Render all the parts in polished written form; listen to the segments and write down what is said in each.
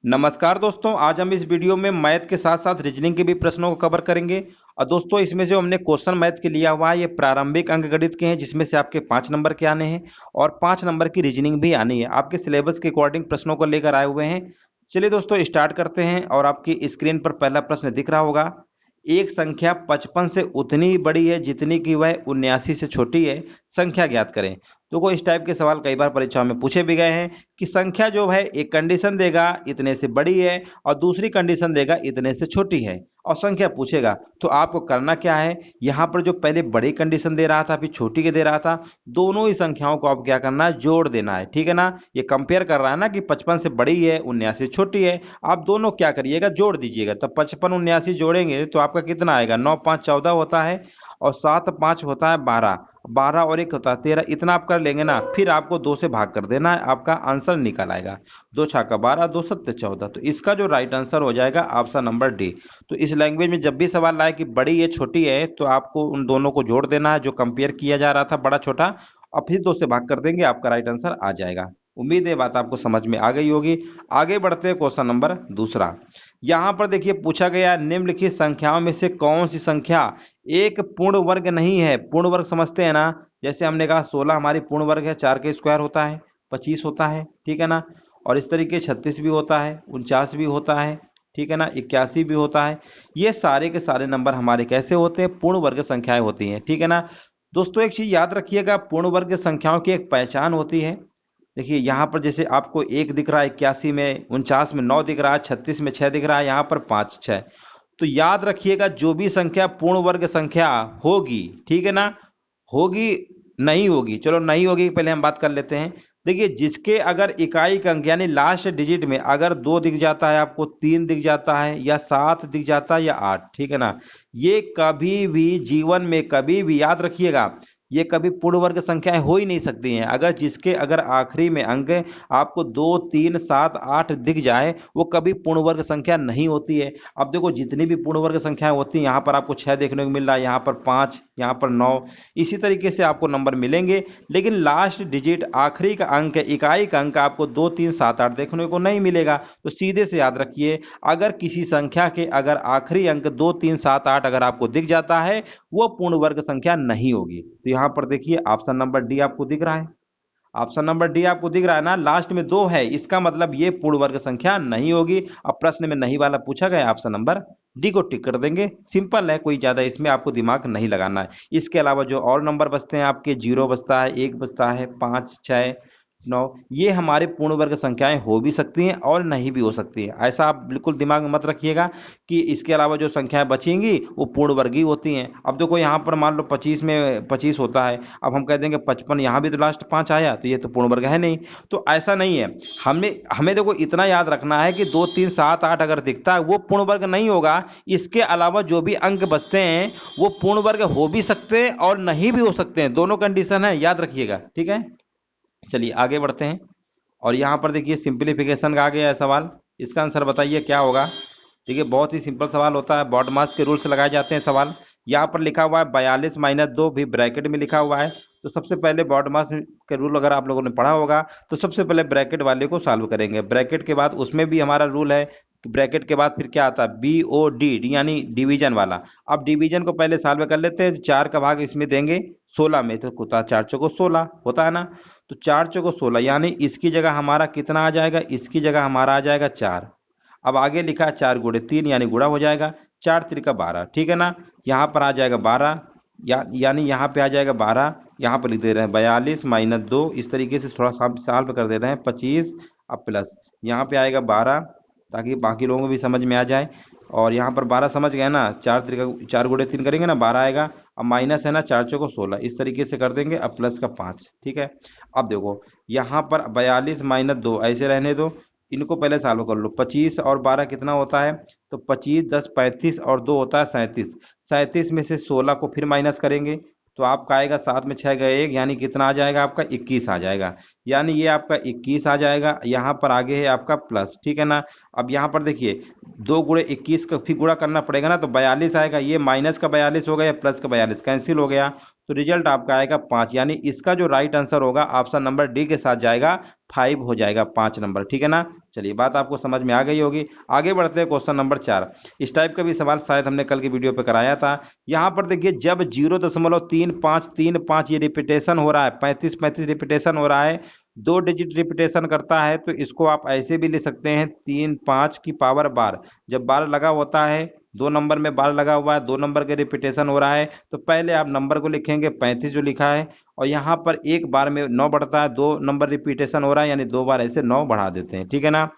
नमस्कार दोस्तों, आज हम इस वीडियो में मैथ के साथ साथ रीजनिंग के भी प्रश्नों को कवर करेंगे। और दोस्तों इसमें जो हमने क्वेश्चन मैथ के लिया हुआ है ये प्रारंभिक अंकगणित के हैं, जिसमें से आपके 5 नंबर के आने हैं और 5 नंबर की रीजनिंग भी आनी है। आपके सिलेबस के अकॉर्डिंग प्रश्नों को लेकर आए हुए हैं। चलिए दोस्तों स्टार्ट करते हैं। और आपकी स्क्रीन पर पहला प्रश्न दिख रहा होगा। एक संख्या 55 से उतनी ही बड़ी है जितनी कि वह 79 से छोटी है, संख्या ज्ञात करें। तो कोई इस टाइप के सवाल कई बार परीक्षाओं में पूछे भी गए हैं कि संख्या जो है एक कंडीशन देगा इतने से बड़ी है और दूसरी कंडीशन देगा इतने से छोटी है और संख्या पूछेगा। तो आपको करना क्या है, यहाँ पर जो पहले बड़ी कंडीशन दे रहा था फिर छोटी के दे रहा था, दोनों ही संख्याओं को आप क्या करना है, जोड़ देना है। ठीक है ना, ये कंपेयर कर रहा है ना कि 55 से बड़ी है 79 से छोटी है। आप दोनों क्या करिएगा, जोड़ दीजिएगा। तब 55 79 जोड़ेंगे तो आपका कितना आएगा, 9 5 14 होता है और 7 5 होता है 12, 12 और 1 होता है 13। इतना आप कर लेंगे ना, फिर आपको 2 से भाग कर देना है, आपका आंसर निकल आएगा। 2 छक्का 12, 2 सत्ते 14। तो इसका जो राइट आंसर हो जाएगा ऑप्शन नंबर डी। तो इस लैंग्वेज में जब भी सवाल आए कि बड़ी है छोटी है, तो आपको उन दोनों को जोड़ देना है जो कंपेयर किया जा रहा था, बड़ा छोटा, और फिर 2 से भाग कर देंगे, आपका राइट आंसर आ जाएगा। उम्मीद है बात आपको समझ में आ गई होगी। आगे बढ़ते हैं क्वेश्चन नंबर दूसरा। यहाँ पर देखिए पूछा गया निम्नलिखित संख्याओं में से कौन सी संख्या एक पूर्ण वर्ग नहीं है। पूर्ण वर्ग समझते हैं ना, जैसे हमने कहा 16 हमारी पूर्ण वर्ग है, 4 का स्क्वायर होता है 25 होता है, ठीक है ना। और इस तरीके 36 भी होता है, 49 भी होता है, ठीक है ना, 81 भी होता है। ये सारे के सारे नंबर हमारे कैसे होते हैं, पूर्ण वर्ग संख्याएं होती हैं। ठीक है ना दोस्तों, एक चीज याद रखिएगा, पूर्ण वर्ग संख्याओं की एक पहचान होती है। देखिए यहाँ पर जैसे आपको 1 दिख रहा है 81 में, 49 में 9 दिख रहा है, 36 में 6 दिख रहा है, यहाँ पर 5 6। तो याद रखिएगा जो भी संख्या पूर्ण वर्ग संख्या होगी, ठीक है ना, होगी नहीं होगी, चलो नहीं होगी पहले हम बात कर लेते हैं। देखिए जिसके अगर इकाई का अंक यानी लास्ट डिजिट में अगर 2 दिख जाता है आपको, 3 दिख जाता है या 7 दिख जाता है या 8, ठीक है ना, ये कभी भी जीवन में कभी भी याद रखिएगा, ये कभी पूर्ण वर्ग संख्याएं हो ही नहीं सकती हैं। अगर जिसके अगर आखिरी में अंक आपको 2 3 7 8 दिख जाए, वो कभी पूर्ण वर्ग संख्या नहीं होती है। अब देखो जितनी भी पूर्ण वर्ग संख्याएं होती हैं, यहाँ पर आपको 6 देखने को मिल रहा है, यहाँ पर 5, यहाँ पर 9, इसी तरीके से आपको नंबर मिलेंगे। लेकिन लास्ट डिजिट आखिरी का अंक इकाई का अंक आपको 2 3 7 8 देखने को नहीं मिलेगा। तो सीधे से याद रखिए, अगर किसी संख्या के अगर आखिरी अंक 2 3 7 8 अगर आपको दिख जाता है, वो पूर्ण वर्ग संख्या नहीं होगी। तो यहां पर देखिए ऑप्शन नंबर डी आपको दिख रहा है, ऑप्शन नंबर डी आपको दिख रहा है ना, लास्ट में 2 है, इसका मतलब ये पूर्ण वर्ग संख्या नहीं होगी। अब प्रश्न में नहीं वाला पूछा गया, ऑप्शन नंबर डी को टिक कर देंगे। सिंपल है, कोई ज्यादा इसमें आपको दिमाग नहीं लगाना है। इसके अलावा जो और नंबर बचते हैं आपके, 0 बचता है, 1 बचता है, 5 6 9, ये हमारे पूर्ण वर्ग संख्याएं हो भी सकती हैं और नहीं भी हो सकती है। ऐसा आप बिल्कुल दिमाग में मत रखिएगा कि इसके अलावा जो संख्याएं बचेंगी वो पूर्ण वर्ग ही होती हैं। अब देखो यहाँ पर मान लो 25 में 25 होता है, अब हम कह देंगे 55, यहाँ भी तो लास्ट 5 आया, तो ये तो पूर्ण वर्ग है नहीं। तो ऐसा नहीं है, हमें हमें देखो इतना याद रखना है कि 2 3 7 8 अगर दिखता है वो पूर्ण वर्ग नहीं होगा। इसके अलावा जो भी अंक बचते हैं वो पूर्ण वर्ग हो भी सकते हैं और नहीं भी हो सकते हैं, दोनों कंडीशन है, याद रखिएगा। ठीक है, चलिए आगे बढ़ते हैं। और यहाँ पर देखिए सिंप्लीफिकेशन का आ गया है सवाल, इसका आंसर बताइए क्या होगा। देखिए बहुत ही सिंपल सवाल होता है, बॉडमास के रूल से लगाए जाते हैं सवाल। यहाँ पर लिखा हुआ है 42 - 2 भी ब्रैकेट में लिखा हुआ है। तो सबसे पहले बॉडमास के रूल अगर आप लोगों ने पढ़ा होगा तो सबसे पहले ब्रैकेट वाले को सॉल्व करेंगे। ब्रैकेट के बाद उसमें भी हमारा रूल है कि ब्रैकेट के बाद फिर क्या आता है, बी ओ डी, यानी डिवीजन वाला। अब डिवीजन को पहले सॉल्व कर लेते हैं। 4 का भाग इसमें देंगे 16 में, तो होता 4 चौको 16 होता है ना। तो 4 चौको 16 यानी इसकी जगह हमारा कितना आ जाएगा, इसकी जगह हमारा आ जाएगा 4। अब आगे लिखा है 4 गुणे 3 यानी गुणा हो जाएगा, 4 त्रिका 12, ठीक है ना। यहाँ पर आ जाएगा 12, यानी यहाँ पे आ जाएगा 12। यहाँ पर लिख दे रहे हैं 42 - 2, इस तरीके से थोड़ा सा सॉल्व कर दे रहे हैं 25। अब प्लस यहाँ पे आएगा 12, ताकि बाकी लोगों को भी समझ में आ जाए। और यहाँ पर 12 समझ गए ना, 4 त्रिका 4 गुणे 3 करेंगे ना, 12 आएगा। अब माइनस है ना, 4 चौको 16, इस तरीके से कर देंगे। अब प्लस का 5, ठीक है। अब देखो यहाँ पर 42 - 2 ऐसे रहने दो, इनको पहले सॉल्व कर लो। 25 और 12 कितना होता है, तो 25 10 35 और 2 होता है 37। 37 में से 16 को फिर माइनस करेंगे तो आपका आएगा 7 में 6 गए 1, यानी कितना आ जाएगा आपका 21 आ जाएगा। यानी ये आपका 21 आ जाएगा। यहाँ पर आगे है आपका प्लस, ठीक है ना। अब यहाँ पर देखिए 2 गुणे 21 का फिर गुणा करना पड़ेगा ना, तो 42 आएगा। ये माइनस का 42 हो गया, प्लस का 42 कैंसिल हो गया, तो रिजल्ट आपका आएगा 5, यानी इसका जो राइट आंसर होगा ऑप्शन नंबर डी के साथ जाएगा, 5 हो जाएगा, 5 नंबर। ठीक है ना। चलिए बात आपको समझ में आ गई होगी। आगे बढ़ते हैं क्वेश्चन नंबर 4। इस टाइप का भी सवाल शायद हमने कल की वीडियो पे कराया था। यहाँ पर देखिए जब 0.3535 ये रिपीटेशन हो रहा है, 35 रिपीटेशन हो रहा है, 2 डिजिट रिपीटेशन करता है, तो इसको आप ऐसे भी लिख सकते हैं 3 5 की पावर बार। जब बार लगा होता है, 2 नंबर में बार लगा हुआ है, 2 नंबर के रिपीटेशन हो रहा है, तो पहले आप नंबर को लिखेंगे 35 जो लिखा है, और यहाँ पर एक बार में 9 बढ़ता है, 2 नंबर रिपीटेशन हो रहा है, यानी 2 बार ऐसे 9 बढ़ा देते हैं। ठीक है ना।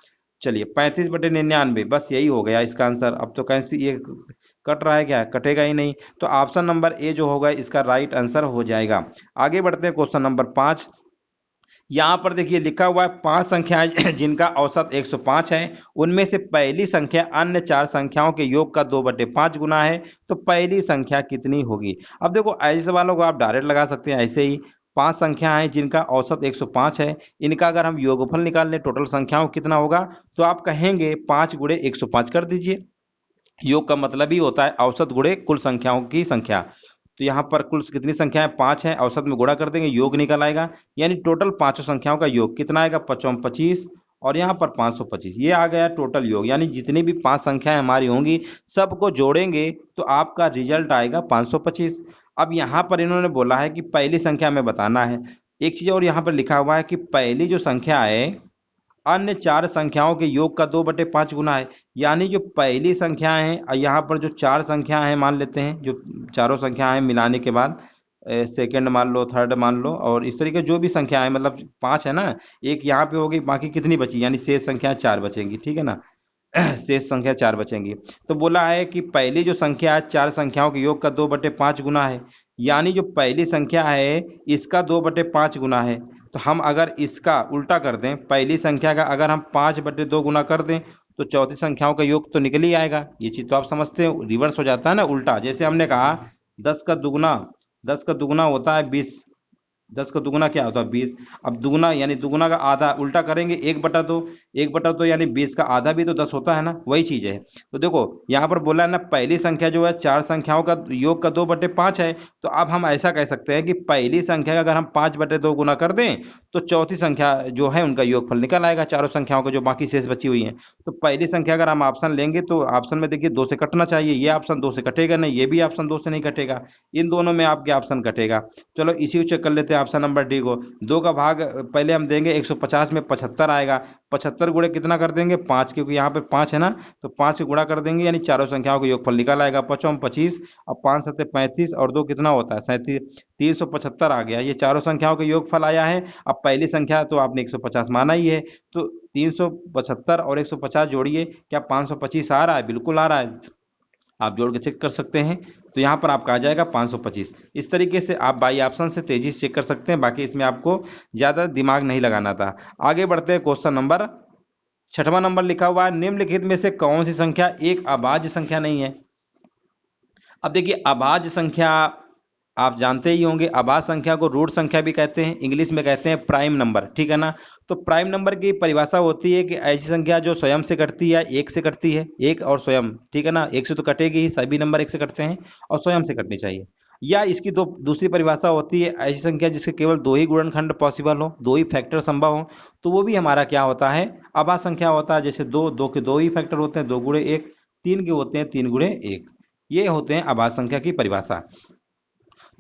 चलिए 35/99, बस यही हो गया इसका आंसर। अब तो कैसे ये कट रहा है, क्या कटेगा ही नहीं, तो ऑप्शन नंबर ए जो होगा इसका राइट आंसर हो जाएगा। आगे बढ़ते हैं क्वेश्चन नंबर 5। यहाँ पर देखिए लिखा हुआ है 5 संख्याएं जिनका औसत 105 है, उनमें से पहली संख्या अन्य 4 संख्याओं के योग का 2/5 गुना है, तो पहली संख्या कितनी होगी। अब देखो ऐसे सवालों को आप डायरेक्ट लगा सकते हैं ऐसे ही। 5 संख्या है जिनका औसत 105 है, इनका अगर हम योगफल निकाल लें टोटल संख्याओं कितना होगा, तो आप कहेंगे 5 गुणे 105 कर दीजिए। योग का मतलब ही होता है औसत गुणे कुल संख्याओं की संख्या। तो यहाँ पर कुल कितनी संख्या है, 5 है, औसत में गुणा कर देंगे, योग निकल आएगा, यानी टोटल 5 संख्याओं का योग कितना आएगा, 5 25, और यहाँ पर 525, ये आ गया टोटल योग। यानी जितनी भी 5 संख्याएं हमारी होंगी सबको जोड़ेंगे तो आपका रिजल्ट आएगा 525। अब यहाँ पर इन्होंने बोला है कि पहली संख्या में बताना है। एक चीज और यहाँ पर लिखा हुआ है कि पहली जो संख्या है अन्य 4 संख्याओं के योग का 2/5 गुना है, यानी जो पहली संख्या है, यहाँ पर जो 4 संख्या है मान लेते हैं, जो चारों संख्या है मिलाने के बाद सेकंड मान लो, थर्ड मान लो, और इस तरीके जो भी संख्या है, मतलब 5 है ना, एक यहाँ पे हो गई, बाकी कितनी बची, यानी शेष संख्या 4 बचेंगी। ठीक है ना। शेष संख्या 4 बचेंगी। तो बोला है कि पहली जो संख्या है 4 संख्याओं के योग का 2/5 गुना है, यानी जो पहली संख्या है इसका 2/5 गुना है। तो हम अगर इसका उल्टा कर दें, पहली संख्या का अगर हम 5/2 गुना कर दें, तो चौथी संख्याओं का योग तो निकल ही आएगा। ये चीज तो आप समझते हो, रिवर्स हो जाता है ना, उल्टा। जैसे हमने कहा 10 का दुगुना, 10 का दुगुना होता है 20, 10 का दुगुना क्या होता है 20। अब दुगुना यानी दुगुना का आधा उल्टा करेंगे, 1/2, 1/2 यानी 20 का आधा भी तो 10 होता है ना, वही चीज है। तो देखो यहाँ पर बोला है ना, पहली संख्या जो है 4 संख्याओं का योग का 2/5 है, तो अब हम ऐसा कह सकते हैं कि पहली संख्या का अगर हम 5/2 गुना कर दें, तो चौथी संख्या जो है उनका योगफल निकल आएगा, चारों संख्याओं का जो बाकी शेष बची हुई है। तो पहली संख्या अगर हम ऑप्शन लेंगे तो ऑप्शन में देखिए 2 से कटना चाहिए, ये ऑप्शन 2 से कटेगा नहीं, ये भी ऑप्शन 2 से नहीं कटेगा, इन दोनों में आपके ऑप्शन कटेगा। चलो इसी को चेक कर लेते हैं ऑप्शन नंबर डी को। 2 का भाग पहले हम देंगे 150 में 75 आएगा, 75 गुणे कितना कर देंगे 5, क्योंकि यहाँ पे 5 है ना, तो 5 से गुणा कर देंगे, यानी चारों संख्याओं का योगफल निकल आएगा, 5 25, अब 5 7 35 और 2 कितना होता है 37, 375 आ गया। ये चारों संख्याओं का योगफल आया है। अब पहली संख्या तो आपने 150 माना ही है, तो 375 और 150 जोड़िए, क्या 525 आ रहा है, बिल्कुल आ रहा है, आप जोड़ के चेक कर सकते हैं। तो यहाँ पर आपका आ जाएगा 525। इस तरीके से आप बाई ऑप्शन से तेजी से चेक कर सकते हैं, बाकी इसमें आपको ज्यादा दिमाग नहीं लगाना था। आगे बढ़ते हैं क्वेश्चन नंबर 6वां नंबर लिखा हुआ है, निम्नलिखित में से कौन सी संख्या एक अभाज्य संख्या नहीं है। अब देखिए अभाज्य संख्या आप जानते ही होंगे, अभाज्य संख्या को रूट संख्या भी कहते हैं, इंग्लिश में कहते हैं प्राइम नंबर। ठीक है ना। तो प्राइम नंबर की परिभाषा होती है कि ऐसी संख्या जो स्वयं से कटती है, एक से कटती है, एक और स्वयं। ठीक है ना, एक से तो कटेगी ही, सभी नंबर एक से कटते हैं, और स्वयं से कटनी चाहिए। या इसकी दूसरी परिभाषा होती है ऐसी संख्या जिसके केवल 2 ही गुणनखंड पॉसिबल हो, 2 ही फैक्टर संभव हो, तो वो भी हमारा क्या होता है, अभाज्य संख्या होता है। जैसे 2 के 2 ही फैक्टर होते हैं, 2 गुणे 1, 3 के होते हैं 3 गुणे 1, ये होते हैं अभाज्य संख्या की परिभाषा।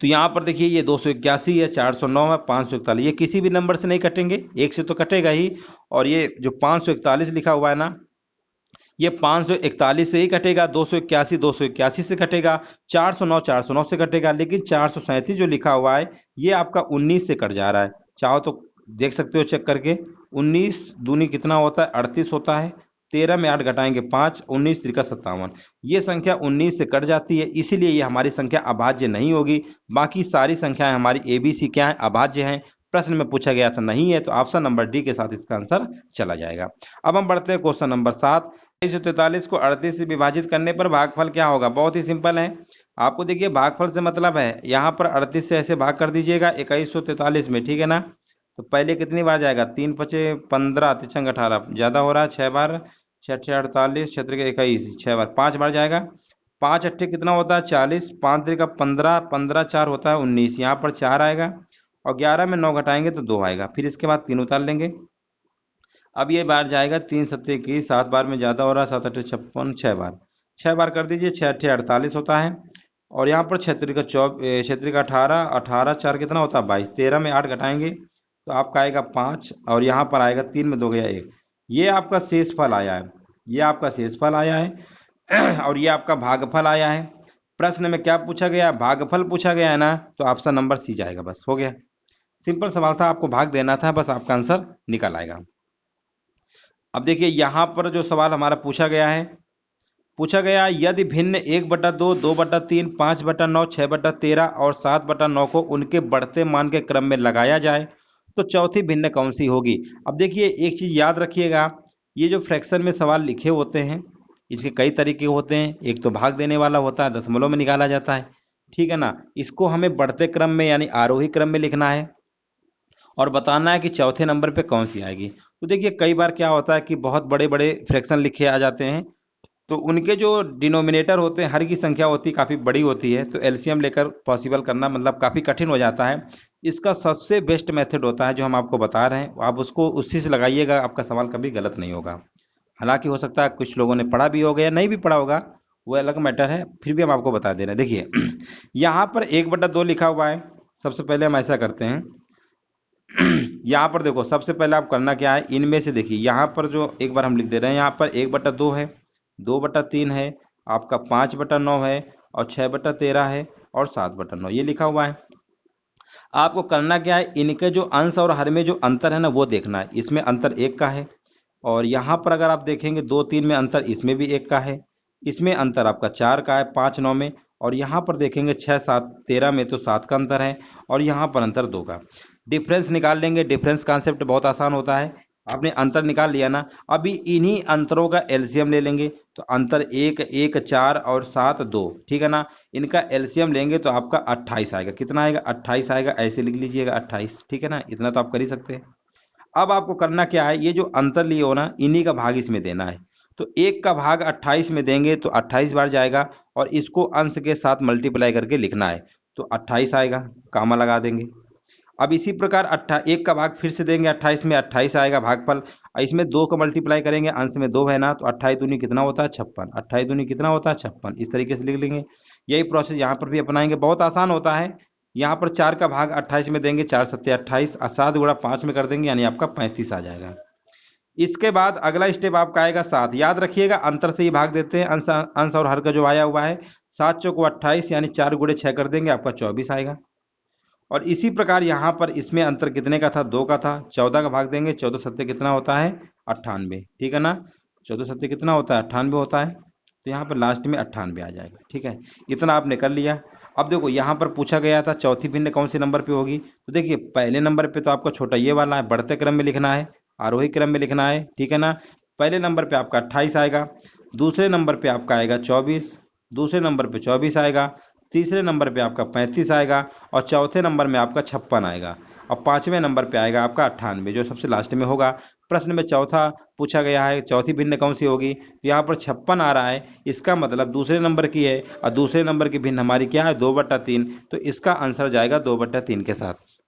तो यहाँ पर देखिए ये 281 है, 409 है, 541, ये किसी भी नंबर से नहीं कटेंगे, एक से तो कटेगा ही। और ये जो 541 लिखा हुआ है ना, ये 541 से ही कटेगा, 281 से कटेगा, 409 से कटेगा, लेकिन 437 जो लिखा हुआ है ये आपका 19 से कट जा रहा है। चाहो तो देख सकते हो चेक करके, 19 दूनी कितना होता है 38 होता है, 13 में 8 घटाएंगे 5, 19 त्रिका 57, ये संख्या 19 से कट जाती है, इसीलिए ये हमारी संख्या अभाज्य नहीं होगी। बाकी सारी संख्याएं हमारी एबीसी क्या है, अभाज्य हैं। प्रश्न में पूछा गया था नहीं है, तो ऑप्शन नंबर डी के साथ इसका आंसर चला जाएगा। अब हम बढ़ते हैं क्वेश्चन नंबर 7। 2343 को 38 से विभाजित करने पर भागफल क्या होगा। बहुत ही सिंपल है, आपको देखिए भागफल से मतलब है यहाँ पर 38 से ऐसे भाग कर दीजिएगा 2143 में। ठीक है ना। तो पहले कितनी बार जाएगा, 3 5 15, 3 18, ज्यादा हो रहा है, 6 बार, 6 6 48, 6 3 21, 6 बार, 5 बार जाएगा। 5 अट्ठे कितना होता है 40, 5 3 का 15, 15 4 होता है 19, यहाँ पर 4 आएगा और 11 में 9 घटाएंगे तो 2 आएगा। फिर इसके बाद 3 उतार लेंगे। अब ये बार जाएगा 3 सत्ते की, 7 बार में ज़्यादा हो रहा है, 7 अट्ठे 56, 6 बार कर दीजिए, 6 अट्ठे 48 होता है। और यहाँ पर क्षेत्री का 18, 18 4 कितना होता है 22, 13 में 8 घटाएंगे तो आपका आएगा 5 और यहाँ पर आएगा 3 में 2 गया 1। ये आपका शेष फल आया है, ये आपका शेष फल आया है और ये आपका भागफल आया है। प्रश्न में क्या पूछा गया, भागफल पूछा गया है ना, तो ऑप्शन नंबर सी जाएगा। बस हो गया, सिंपल सवाल था, आपको भाग देना था, बस आपका आंसर निकल आएगा। अब देखिए यहाँ पर जो सवाल हमारा पूछा गया है, पूछा गया यदि भिन्न 1/2, 2/3, 5/9, 6/13 और 7/9 को उनके बढ़ते मान के क्रम में लगाया जाए तो चौथी भिन्न कौन सी होगी। अब देखिए एक चीज याद रखिएगा, ये जो फ्रैक्शन में सवाल लिखे होते हैं इसके कई तरीके होते हैं। एक तो भाग देने वाला होता है, दशमलव में निकाला जाता है, ठीक है ना। इसको हमें बढ़ते क्रम में यानी आरोही क्रम में लिखना है और बताना है कि चौथे नंबर पे कौन सी आएगी। तो देखिए कई बार क्या होता है कि बहुत बड़े बड़े फ्रैक्शन लिखे आ जाते हैं, तो उनके जो डिनोमिनेटर होते हैं, हर की संख्या होती है काफ़ी बड़ी होती है, तो एलसीएम लेकर पॉसिबल करना मतलब काफ़ी कठिन हो जाता है। इसका सबसे बेस्ट मेथड होता है जो हम आपको बता रहे हैं, आप उसको उसी से लगाइएगा, आपका सवाल कभी गलत नहीं होगा। हालांकि हो सकता है कुछ लोगों ने पढ़ा भी होगा या नहीं भी पढ़ा होगा, वो अलग मैटर है, फिर भी हम आपको बता दे रहे हैं। देखिए यहाँ पर 1/2 लिखा हुआ है। सबसे पहले हम ऐसा करते हैं यहाँ पर देखो, सबसे पहले आप करना क्या है, इनमें से देखिए यहाँ पर जो एक बार हम लिख दे रहे हैं, यहाँ पर 1/2 है, 2/3 है, आपका 5/9 है और 6/13 है और 7/9 ये लिखा हुआ है। आपको करना क्या है, इनके जो अंश और हर में जो अंतर है ना वो देखना है। इसमें अंतर 1 का है और यहाँ पर अगर आप देखेंगे 2 3 में अंतर इसमें भी 1 का है, इसमें अंतर आपका 4 का है, 5 9 में, और यहाँ पर देखेंगे 6 7 13 में तो 7 का अंतर है और यहाँ पर अंतर 2 का। डिफरेंस निकाल लेंगे, डिफरेंस कॉन्सेप्ट बहुत आसान होता है। आपने अंतर निकाल लिया ना, अभी इन्हीं अंतरों का एलसीएम ले लेंगे, तो अंतर 1 1 4 और 7 2, ठीक है ना। इनका एलसीएम लेंगे तो आपका 28 आएगा। कितना आएगा 28 आएगा, ऐसे लिख लीजिएगा 28, ठीक है ना, इतना तो आप कर ही सकते हैं। अब आपको करना क्या है, ये जो अंतर लिए हो ना इन्हीं का भाग इसमें देना है। तो 1 का भाग 28 में देंगे तो 28 बार जाएगा और इसको अंश के साथ मल्टीप्लाई करके लिखना है, तो 28 आएगा, कामा लगा देंगे। अब इसी प्रकार 1 का भाग फिर से देंगे 28 में, 28 आएगा भागफल, और इसमें 2 का मल्टीप्लाई करेंगे, अंश में 2 है ना, तो 28 दूनी कितना होता है 56, 28 दूनी कितना होता है 56, इस तरीके से लिख लेंगे। यही प्रोसेस यहाँ पर भी अपनाएंगे, बहुत आसान होता है। यहाँ पर 4 का भाग 28 में देंगे, 4 सत्ते 28 और 7 गुणा 5 में कर देंगे, यानी आपका 35 आ जाएगा। इसके बाद अगला स्टेप आपका आएगा 7। याद रखिएगा अंतर से ही भाग देते हैं, अंश और हर का जो आया हुआ है। 7 चौको 28 यानी 4 गुणे 6 कर देंगे, आपका 24 आएगा। और इसी प्रकार यहाँ पर इसमें अंतर कितने का था 2 का था, 14 का भाग देंगे, 14 सत्ते कितना होता है 98, ठीक है ना, 14 सत्ते कितना होता है 98 होता है, तो यहाँ पर लास्ट में 98 आ जाएगा, ठीक है। इतना आपने कर लिया। अब देखो यहाँ पर पूछा गया था चौथी भिन्न कौन से नंबर पे होगी, तो देखिए पहले नंबर पे तो आपका छोटा ये वाला है, बढ़ते क्रम में लिखना है, आरोही क्रम में लिखना है, ठीक है ना। पहले नंबर पे आपका 28 आएगा, दूसरे नंबर पे आपका आएगा 24, दूसरे नंबर पे 24 आएगा, तीसरे नंबर पे आपका 35 आएगा और चौथे नंबर में आपका 56 आएगा और पांचवें नंबर पे आएगा आपका 98, जो सबसे लास्ट में होगा। प्रश्न में चौथा पूछा गया है चौथी भिन्न कौन सी होगी, तो यहाँ पर 56 आ रहा है, इसका मतलब दूसरे नंबर की है और दूसरे नंबर की भिन्न हमारी क्या है 2/3, तो इसका आंसर जाएगा 2/3 के साथ।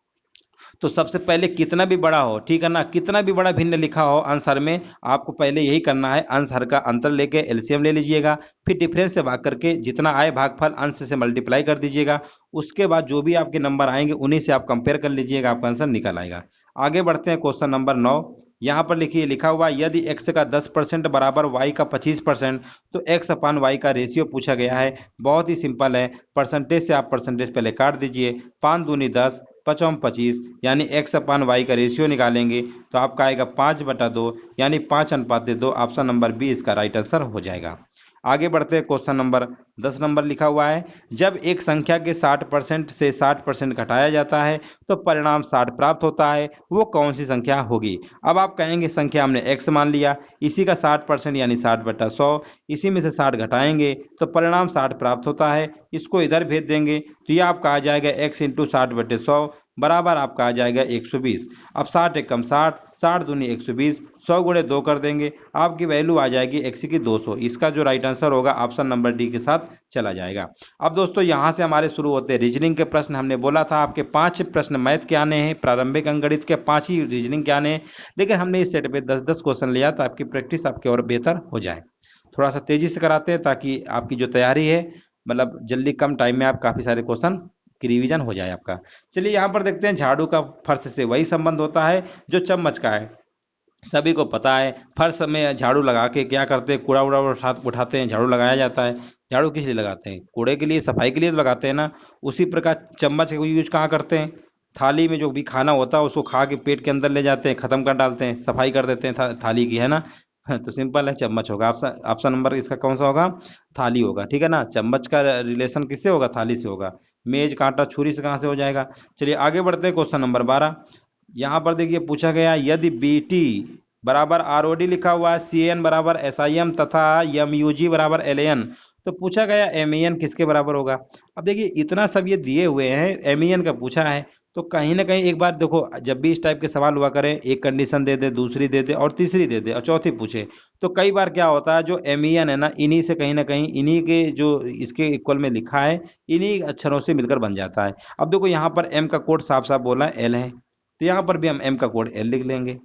तो सबसे पहले कितना भी बड़ा हो, ठीक है ना, कितना भी बड़ा भिन्न लिखा हो आंसर में, आपको पहले यही करना है, अंश हर का अंतर लेके एलसीएम ले लीजिएगा, फिर डिफरेंस से भाग करके जितना आए भागफल अंश से मल्टीप्लाई कर दीजिएगा। उसके बाद जो भी आपके नंबर आएंगे उन्हीं से आप कंपेयर कर लीजिएगा, आपका आंसर निकल आएगा। आगे बढ़ते हैं क्वेश्चन नंबर 9। यहाँ पर लिखिए, लिखा हुआ यदि x का 10% बराबर y का 25%, तो x अपान y का रेशियो पूछा गया है। बहुत ही सिंपल है, परसेंटेज से आप परसेंटेज पहले काट दीजिए, 5 दूनी 10, 5 25, यानी x अपान y का रेशियो निकालेंगे तो आपका आएगा 5/2 यानी 5:2। ऑप्शन नंबर बी इसका राइट आंसर हो जाएगा। आगे बढ़ते हैं क्वेश्चन नंबर 10 नंबर लिखा हुआ है, जब एक संख्या के 60% से 60% घटाया जाता है तो परिणाम 60 प्राप्त होता है, वो कौन सी संख्या होगी। अब आप कहेंगे संख्या हमने x मान लिया, इसी का 60% यानी 60/100, इसी में से 60 घटाएंगे तो परिणाम 60 प्राप्त होता है, इसको इधर भेज देंगे तो ये आपका आ जाएगा x × 60/100 बराबर आपका आ जाएगा 120। अब 60 एकम 60, 60 दूनी 120, 100 गुणे 2 कर देंगे, आपकी वैल्यू आ जाएगी x की 200। इसका जो राइट आंसर होगा ऑप्शन नंबर डी के साथ चला जाएगा। अब दोस्तों यहाँ से हमारे शुरू होते हैं रीजनिंग के प्रश्न। हमने बोला था आपके 5 प्रश्न मैथ के आने हैं, प्रारंभिक अंकगणित के 5 ही रीजनिंग के आने हैं, लेकिन हमने इस सेट पे 10-10 क्वेश्चन लिया तो आपकी प्रैक्टिस आपकी और बेहतर हो जाए। थोड़ा सा तेजी से कराते हैं ताकि आपकी जो तैयारी है मतलब जल्दी कम टाइम में आप काफी सारे क्वेश्चन की रिवीजन हो जाए आपका। चलिए यहाँ पर देखते हैं, झाड़ू का फर्श से वही संबंध होता है जो चम्मच का है। सभी को पता है फर्श में झाड़ू लगा के क्या करते हैं, कूड़ा उड़ा उठाते हैं, झाड़ू लगाया जाता है। झाड़ू किस लिए लगाते हैं? कूड़े के लिए, सफाई के लिए तो लगाते हैं ना। उसी प्रकार चम्मच का यूज कहाँ करते हैं? थाली में जो भी खाना होता है उसको खा के पेट के अंदर ले जाते हैं, खत्म कर डालते हैं, सफाई कर देते हैं थाली की, है ना। तो सिंपल है, चम्मच होगा। ऑप्शन ऑप्शन नंबर इसका कौन सा होगा? थाली होगा, ठीक है ना। चम्मच का रिलेशन किससे होगा? थाली से होगा। मेज कांटा छुरी से कहाँ से हो जाएगा? चलिए आगे बढ़ते हैं, क्वेश्चन नंबर 12। यहाँ पर देखिए पूछा गया यदि बी टी बराबर आर ओ डी लिखा हुआ है, सी एन बराबर एस आई एम तथा एम यू जी बराबर एल एन, तो पूछा गया एम ई एन किसके बराबर होगा। अब देखिए इतना सब ये दिए हुए हैं, एम ई एन का पूछा है, तो कहीं ना कहीं एक बार देखो, जब भी इस टाइप के सवाल हुआ करें, एक कंडीशन दे दे, दूसरी दे दे और तीसरी दे दे और चौथी पूछे, तो कई बार क्या होता है जो एम ई एन है ना, इन्हीं से कहीं ना कहीं इन्हीं के जो इसके इक्वल में लिखा है, इन्हीं अक्षरों से मिलकर बन जाता है। अब देखो यहाँ पर एम का कोड साफ साफ बोला है एल है, तो यहाँ पर भी हम एम का कोड एल लिख लेंगे।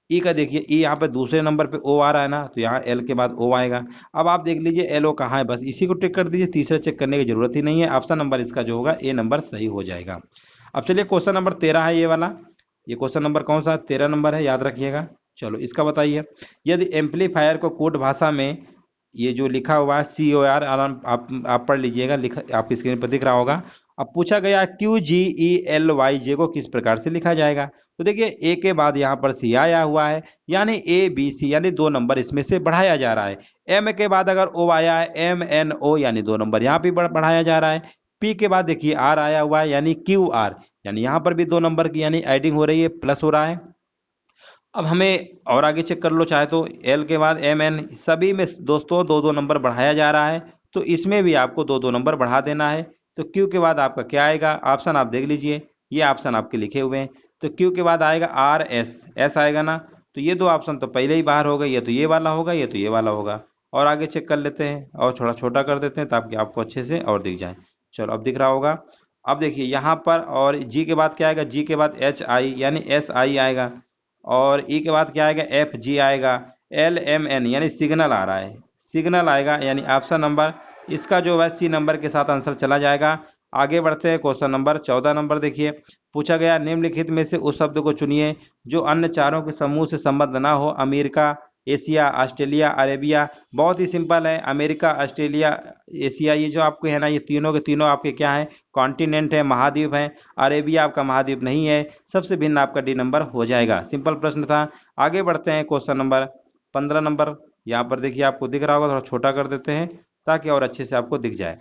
ई का देखिए, ई यहाँ पे दूसरे नंबर पे ओ आ रहा है ना, तो यहाँ एल के बाद ओ आएगा। अब आप देख लीजिए एल ओ कहाँ है, बस इसी को टिक कर दीजिए, तीसरा चेक करने की जरूरत ही नहीं है। ऑप्शन नंबर इसका जो होगा ए नंबर सही हो जाएगा। अब चलिए क्वेश्चन नंबर 13 है ये वाला। ये क्वेश्चन नंबर कौन सा? 13 नंबर है, याद रखिएगा। चलो इसका बताइए, यदि एम्पलीफायर को कोड भाषा में ये जो लिखा हुआ है सी ओ आर, आप पढ़ लीजिएगा, लिखा आपकी स्क्रीन पर दिख रहा होगा। अब पूछा गया क्यू जी ई एल वाई जे को किस प्रकार से लिखा जाएगा। तो देखिए ए के बाद यहाँ पर सी आया हुआ है, यानी ए बी सी, यानी 2 नंबर इसमें से बढ़ाया जा रहा है। एम के बाद अगर ओ आया है, एम एन ओ, यानी 2 नंबर यहाँ पे बढ़ाया जा रहा है। पी के बाद देखिए आर आया हुआ है, यानी क्यू आर, यानी यहाँ पर भी 2 नंबर की यानी एडिंग हो रही है, प्लस हो रहा है। अब हमें और आगे चेक कर लो चाहे तो, एल के बाद एम एन, सभी में दोस्तों 2-2 नंबर बढ़ाया जा रहा है, तो इसमें भी आपको 2-2 नंबर बढ़ा देना है। तो क्यू के बाद आपका क्या आएगा? ऑप्शन आप देख लीजिए, ये ऑप्शन आपके लिखे हुए हैं। तो क्यू के बाद आएगा आर एस, एस आएगा ना, तो ये 2 ऑप्शन तो पहले ही बाहर हो गए, ये तो ये वाला होगा, ये तो ये वाला होगा। और आगे चेक कर लेते हैं और थोड़ा छोटा कर देते हैं ताकि आपको अच्छे से और दिख जाए। चलो अब दिख रहा होगा। अब देखिए यहाँ पर, और जी के बाद क्या आएगा? जी के बाद एच आई, यानी एस आई आएगा। और ई के बाद क्या आएगा? एफ जी आएगा। एल एम एन, यानी सिग्नल आ रहा है, सिग्नल आएगा, यानी ऑप्शन नंबर इसका जो है सी नंबर के साथ आंसर चला जाएगा। आगे बढ़ते हैं, क्वेश्चन नंबर 14 नंबर देखिए, पूछा गया निम्नलिखित में से उस शब्द को चुनिए जो अन्य चारों के समूह से संबद्ध ना हो। America, Asia, Australia, Arabia. बहुत ही सिंपल है, अमेरिका, ऑस्ट्रेलिया, एशिया, ये जो आपके है ना, ये तीनों के तीनों आपके क्या है? कॉन्टिनेंट है, महाद्वीप है। अरेबिया आपका महाद्वीप नहीं है, सबसे भिन्न आपका डी नंबर हो जाएगा। सिंपल प्रश्न था। आगे बढ़ते हैं, क्वेश्चन नंबर 15 नंबर। यहाँ पर देखिए आपको दिख रहा होगा, थोड़ा छोटा कर देते हैं ताकि और अच्छे से आपको दिख जाए।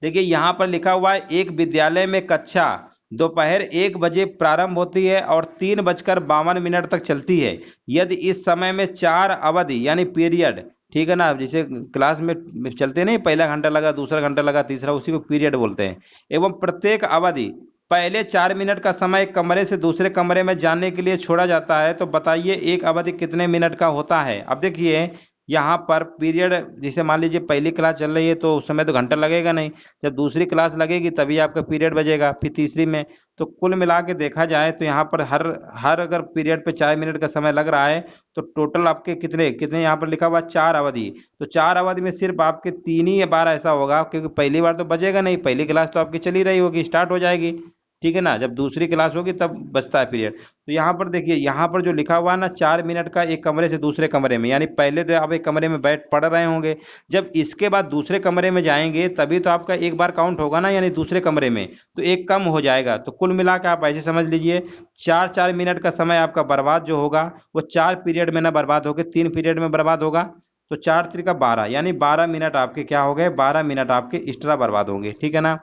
देखिए यहाँ पर लिखा हुआ है एक विद्यालय में कक्षा दोपहर 1 बजे प्रारंभ होती है और 3:52 तक चलती है। यदि इस समय में 4 अवधि यानी पीरियड, ठीक है ना, जैसे क्लास में चलते नहीं, पहला घंटा लगा, दूसरा घंटा लगा, तीसरा, उसी को पीरियड बोलते हैं। एवं प्रत्येक अवधि पहले 4 मिनट का समय एक कमरे से दूसरे कमरे में जाने के लिए छोड़ा जाता है, तो बताइए एक अवधि कितने मिनट का होता है। अब देखिए यहाँ पर पीरियड, जैसे मान लीजिए पहली क्लास चल रही है तो उस समय तो घंटा लगेगा नहीं, जब दूसरी क्लास लगेगी तभी आपका पीरियड बजेगा, फिर तीसरी में। तो कुल मिला के देखा जाए तो यहाँ पर हर हर अगर पीरियड पे 4 मिनट का समय लग रहा है, तो टोटल आपके कितने कितने यहाँ पर लिखा हुआ 4 अवधि। तो 4 अवधि में सिर्फ आपके 3 ही बार ऐसा होगा, क्योंकि पहली बार तो बजेगा नहीं, पहली क्लास तो आपकी चली रही होगी, स्टार्ट हो जाएगी, ठीक है ना। जब दूसरी क्लास होगी तब बचता है पीरियड। तो यहाँ पर देखिए, यहाँ पर जो लिखा हुआ है ना 4 मिनट का एक कमरे से दूसरे कमरे में, यानी पहले तो आप एक कमरे में बैठ पढ़ रहे होंगे, जब इसके बाद दूसरे कमरे में जाएंगे तभी तो आपका एक बार काउंट होगा ना, यानी दूसरे कमरे में, तो एक कम हो जाएगा। तो कुल मिला के आप ऐसे समझ लीजिए 4-4 मिनट का समय आपका बर्बाद जो होगा वो 4 पीरियड में ना बर्बाद होकर 3 पीरियड में बर्बाद होगा। तो 4 3 का 12, यानी 12 मिनट आपके क्या हो गए? 12 मिनट आपके एक्स्ट्रा बर्बाद होंगे, ठीक है ना।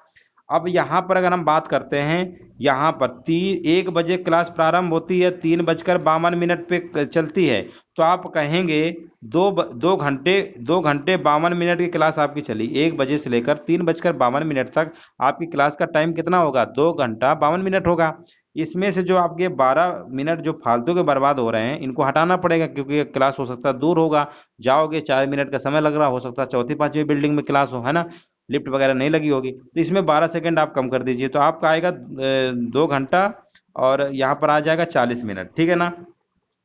अब यहाँ पर अगर हम बात करते हैं, यहाँ पर 1 बजे क्लास प्रारंभ होती है, 3:52 पे चलती है, तो आप कहेंगे 2 घंटे 52 मिनट की क्लास आपकी चली। 1 बजे से लेकर 3:52 तक आपकी क्लास का टाइम कितना होगा? 2 घंटा 52 मिनट होगा। इसमें से जो आपके 12 मिनट जो फालतू के बर्बाद हो रहे हैं, इनको हटाना पड़ेगा, क्योंकि क्लास हो सकता है दूर होगा, जाओगे 4 मिनट का समय लग रहा, हो सकता है चौथी पांचवी बिल्डिंग में क्लास हो, है ना, लिफ्ट वगैरह नहीं लगी होगी, तो इसमें 12 सेकंड आप कम कर दीजिए, तो आपका आएगा 2 घंटा और यहाँ पर आ जाएगा 40 मिनट, ठीक है ना।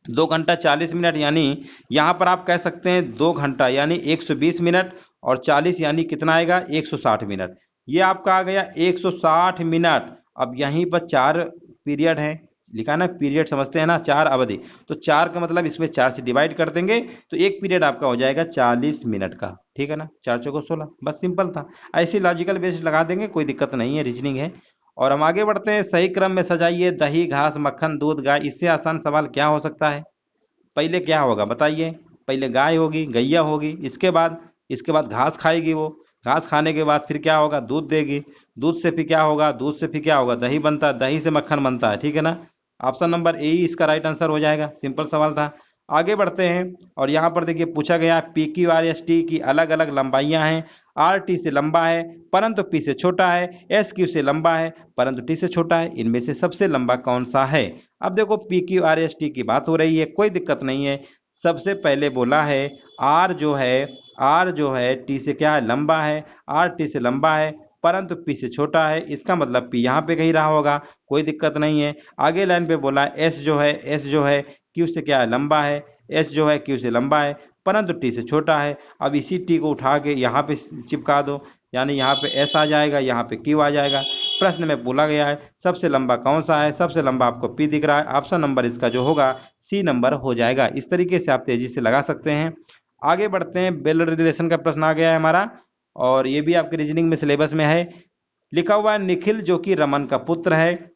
2 घंटा 40 मिनट, यानी यहाँ पर आप कह सकते हैं 2 घंटा यानी 120 मिनट, और 40 यानी कितना आएगा? 160 मिनट। ये आपका आ गया 160 मिनट। अब यहीं पर 4 पीरियड है, लिखा है ना, पीरियड समझते हैं ना, 4 अवधि, तो 4 का मतलब इसमें 4 से डिवाइड कर देंगे, तो एक पीरियड आपका हो जाएगा 40 मिनट का, ठीक है ना। 4 चौको 16, बस सिंपल था। ऐसी लॉजिकल बेस्ड लगा देंगे, कोई दिक्कत नहीं है, रीजनिंग है। और हम आगे बढ़ते हैं। सही क्रम में सजाइए दही, घास, मक्खन, दूध, गाय। इससे आसान सवाल क्या हो सकता है? पहले क्या होगा बताइए? पहले गाय होगी, गैया होगी, इसके बाद घास खाएगी वो, घास खाने के बाद फिर क्या होगा? दूध देगी, दूध से फिर क्या होगा? दूध से फिर क्या होगा? दही बनता है, दही से मक्खन बनता है, ठीक है ना। ऑप्शन नंबर ए ही इसका राइट आंसर हो जाएगा। सिंपल सवाल था। आगे बढ़ते हैं, और यहाँ पर देखिए पूछा गया P Q R S T की अलग अलग लंबाइयाँ हैं। आर टी से लंबा है परंतु पी से छोटा है, एस क्यू से लंबा है परंतु टी से छोटा है, इनमें से सबसे लंबा कौन सा है? अब देखो P Q R S T की बात हो रही है, कोई दिक्कत नहीं है। सबसे पहले बोला है आर जो है टी से क्या है? लंबा है। आर टी से लंबा है परंतु पी से छोटा है, इसका मतलब पी यहाँ पे कहीं रहा होगा, कोई दिक्कत नहीं है। आगे लाइन पे बोला है एस जो है क्यू से क्या है? लंबा है। एस जो है क्यू से लंबा है परंतु टी से छोटा है। अब इसी टी को उठा के यहाँ पे चिपका दो, यानी यहाँ पे एस आ जाएगा, यहाँ पे क्यू आ जाएगा। प्रश्न में बोला गया है सबसे लंबा कौन सा है? सबसे लंबा आपको पी दिख रहा है, ऑप्शन नंबर इसका जो होगा सी नंबर हो जाएगा। इस तरीके से आप तेजी से लगा सकते हैं। आगे बढ़ते हैं। बेल रिलेशन का प्रश्न आ गया है हमारा, और ये भी आपके रीजनिंग में सिलेबस में है। लिखा हुआ है निखिल जो कि रमन का पुत्र है,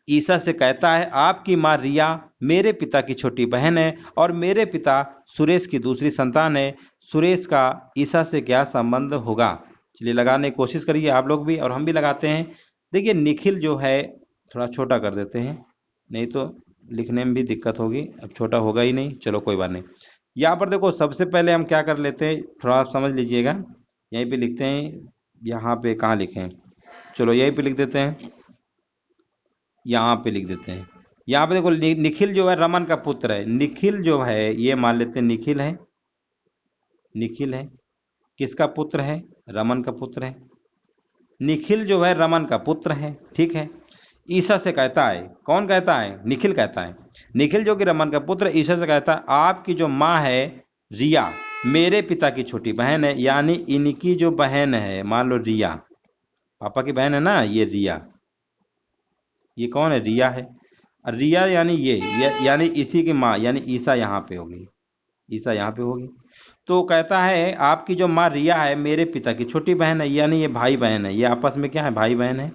ईसा से कहता है आपकी माँ रिया मेरे पिता की छोटी बहन है और मेरे पिता सुरेश की दूसरी संतान है। सुरेश का ईसा से क्या संबंध होगा? चलिए लगाने की कोशिश करिए आप लोग भी, और हम भी लगाते हैं। देखिए निखिल जो है, थोड़ा छोटा कर देते हैं, नहीं तो लिखने में भी दिक्कत होगी। अब छोटा होगा ही नहीं, चलो कोई बात नहीं। यहाँ पर देखो सबसे पहले हम क्या कर लेते हैं, थोड़ा आप समझ लीजिएगा। यहीं पे लिखते हैं, यहाँ पे कहाँ लिखें, चलो यहीं पे लिख देते हैं, यहाँ पे लिख देते हैं। यहाँ पे देखो निखिल जो है रमन का पुत्र है। निखिल जो है ये मान लेते हैं निखिल है, निखिल है किसका पुत्र है? रमन का पुत्र है। निखिल जो है रमन का पुत्र है, ठीक है। ईसा से कहता है, कौन कहता है? निखिल कहता है। निखिल जो कि रमन का पुत्र है, ईसा से कहता है आपकी जो माँ है रिया मेरे पिता की छोटी बहन है, यानी इनकी जो बहन है, मान लो रिया, पापा की बहन है ना ये रिया, ये कौन है? रिया है। और रिया यानी यानी इसी की माँ, यानी ईसा यहाँ पे होगी, ईसा यहाँ पे होगी। तो कहता है आपकी जो माँ रिया है मेरे पिता की छोटी बहन है, यानी ये भाई बहन है, ये आपस में क्या है? भाई बहन है,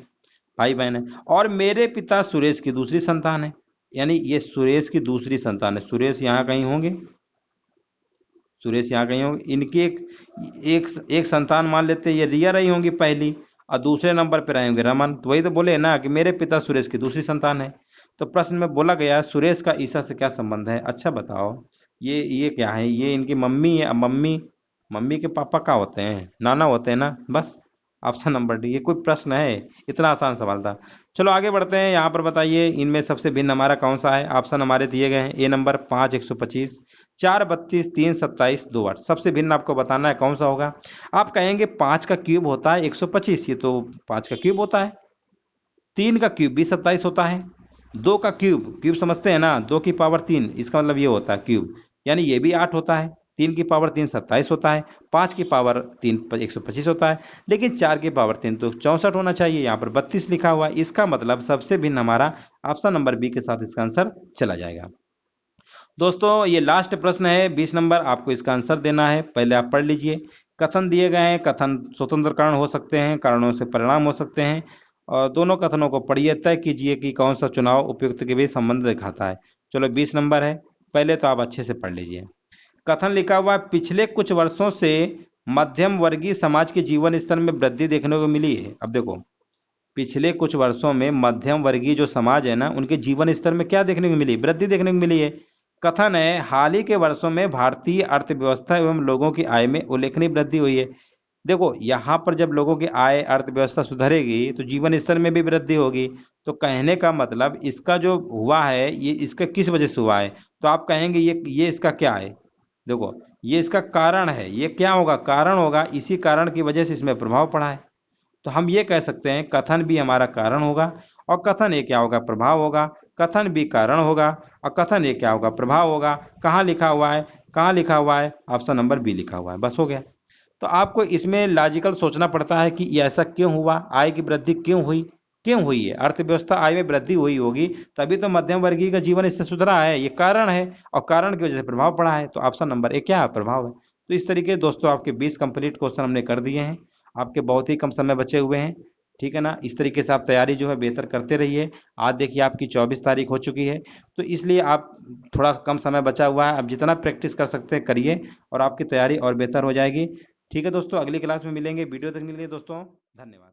भाई बहन है। और मेरे पिता सुरेश की दूसरी संतान है, यानी ये सुरेश की दूसरी संतान है। सुरेश यहाँ कहीं होंगे, सुरेश यहाँ कहीं होंगे। इनकी एक संतान मान लेते हैं, ये रिया रही होंगी पहली, और दूसरे नंबर पर रहेंगे रमन। तो वही तो बोले ना कि मेरे पिता सुरेश की दूसरी संतान है। तो प्रश्न में बोला गया सुरेश का ईसा से क्या संबंध है? अच्छा बताओ, ये क्या है? ये इनकी मम्मी है। मम्मी, मम्मी के पापा क्या होते हैं? नाना होते हैं ना, बस। Option number D. ये कोई प्रश्न है? इतना आसान सवाल था। चलो आगे बढ़ते हैं। यहाँ पर बताइए इनमें सबसे भिन्न हमारा कौन सा है? ऑप्शन हमारे दिए गए हैं। ए नंबर 5 125, 4 32, 3 27, 2 8। सबसे भिन्न आपको बताना है कौन सा होगा। आप कहेंगे 5 का क्यूब होता है 125, ये तो 5 का क्यूब होता है। 3 का क्यूब भी 27 होता है। 2 का क्यूब, क्यूब समझते हैं ना, 2 की पावर 3, इसका मतलब ये होता है क्यूब, यानी ये भी 8 होता है। 3 की पावर 3 27 होता है। 5 की पावर 3 125 होता है। लेकिन 4 की पावर 3 तो 64 होना चाहिए, यहाँ पर 32 लिखा हुआ है। इसका मतलब सबसे भिन्न हमारा ऑप्शन नंबर बी के साथ इसका आंसर चला जाएगा। दोस्तों ये लास्ट प्रश्न है 20 नंबर, आपको इसका आंसर देना है। पहले आप पढ़ लीजिए। कथन दिए गए हैं, कथन स्वतंत्र कारण हो सकते हैं, कारणों से परिणाम हो सकते हैं, और दोनों कथनों को पढ़िए, तय कीजिए कि कौन सा चुनाव उपयुक्त के भी संबंध दिखाता है। चलो 20 नंबर है, पहले तो आप अच्छे से पढ़ लीजिए। कथन लिखा हुआ है पिछले कुछ वर्षों से मध्यम वर्गीय समाज के जीवन स्तर में वृद्धि देखने को मिली है। अब देखो पिछले कुछ वर्षों में मध्यम वर्गीय जो समाज है ना, उनके जीवन स्तर में क्या देखने को मिली? वृद्धि देखने को मिली है। कथन है, हाल ही के वर्षों में भारतीय अर्थव्यवस्था एवं लोगों की आय में उल्लेखनीय वृद्धि हुई है। देखो, यहाँ पर जब लोगों की आय, अर्थव्यवस्था सुधरेगी तो जीवन स्तर में भी वृद्धि होगी। तो कहने का मतलब इसका जो हुआ है, ये इसका किस वजह से हुआ है? तो आप कहेंगे ये इसका क्या है? देखो, ये इसका कारण है। ये क्या होगा? कारण होगा। इसी कारण की वजह से इसमें प्रभाव पड़ा है। तो हम ये कह सकते हैं कथन भी हमारा कारण होगा, और कथन ए क्या होगा? प्रभाव होगा। कथन भी कारण होगा, और कथन ए क्या होगा? प्रभाव होगा। कहाँ लिखा हुआ है? कहाँ लिखा हुआ है? ऑप्शन नंबर बी लिखा हुआ है। बस हो गया। तो आपको इसमें लॉजिकल सोचना पड़ता है कि ये ऐसा क्यों हुआ, आय की वृद्धि क्यों हुई, क्यों हुई है? अर्थव्यवस्था आय में वृद्धि हुई होगी तभी तो मध्यम वर्गीय का जीवन इससे सुधरा है। ये कारण है, और कारण की वजह से प्रभाव पड़ा है। तो ऑप्शन नंबर ए क्या है? प्रभाव है। तो इस तरीके दोस्तों आपके 20 कंप्लीट क्वेश्चन हमने कर दिए हैं। आपके बहुत ही कम समय बचे हुए हैं, ठीक है ना? इस तरीके से आप तैयारी जो है बेहतर करते रहिए। आज देखिए आपकी 24 तारीख हो चुकी है, तो इसलिए आप थोड़ा कम समय बचा हुआ है, अब जितना प्रैक्टिस कर सकते हैं करिए, और आपकी तैयारी और बेहतर हो जाएगी। ठीक है दोस्तों, अगली क्लास में मिलेंगे। वीडियो देखने के लिए दोस्तों धन्यवाद।